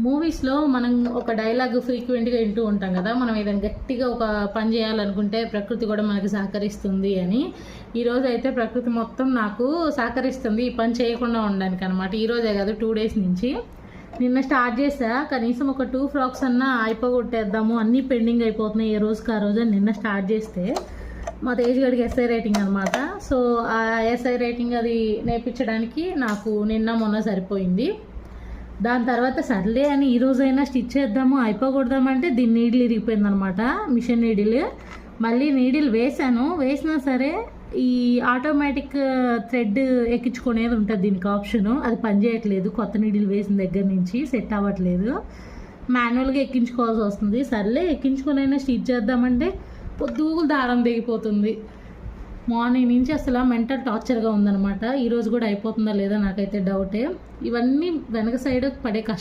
మూవీస్లో మనం ఒక డైలాగ్ ఫ్రీక్వెంట్గా వింటూ ఉంటాం కదా, మనం ఏదైనా గట్టిగా ఒక పని చేయాలనుకుంటే ప్రకృతి కూడా మనకి సహకరిస్తుంది అని. ఈరోజు అయితే ప్రకృతి మొత్తం నాకు సహకరిస్తుంది ఈ పని చేయకుండా ఉండడానికి అనమాట. ఈరోజే కాదు, 2 డేస్ నుంచి. నిన్న స్టార్ట్ చేసా, కనీసం ఒక 2 ఫ్రాక్స్ అన్నా అయిపోగొట్టేద్దాము, అన్నీ పెండింగ్ అయిపోతున్నాయి ఏ రోజుకి ఆ రోజు అని నిన్న స్టార్ట్ చేస్తే మా తేజ్ గడికి ఎస్ఐ రేటింగ్ అనమాట. సో ఆ ఎస్ఐ రేటింగ్ అది నేర్పించడానికి నాకు నిన్న మొన్న సరిపోయింది. దాని తర్వాత సర్లే అని ఈరోజైనా స్టిచ్ చేద్దాము అయిపోకూడదామంటే దీని నీడిల్ ఇరిగిపోయింది అనమాట, మిషన్ నీడిల్. మళ్ళీ నీడిల్ వేసినా సరే ఈ ఆటోమేటిక్ థ్రెడ్ ఎక్కించుకునేది ఉంటుంది దీనికి ఆప్షను, అది పనిచేయట్లేదు. కొత్త నీడిల్ వేసిన దగ్గర నుంచి సెట్ అవ్వట్లేదు, మాన్యువల్గా ఎక్కించుకోవాల్సి వస్తుంది. సర్లే ఎక్కించుకునైనా స్టిచ్ చేద్దామంటే పొద్దుగులు దారం దిగిపోతుంది. మార్నింగ్ నుంచి అసలు మెంటల్ టార్చర్గా ఉందన్నమాట. ఈరోజు కూడా అయిపోతుందా లేదా నాకైతే డౌటే. ఇవన్నీ వెనక సైడ్ పడే కష్టం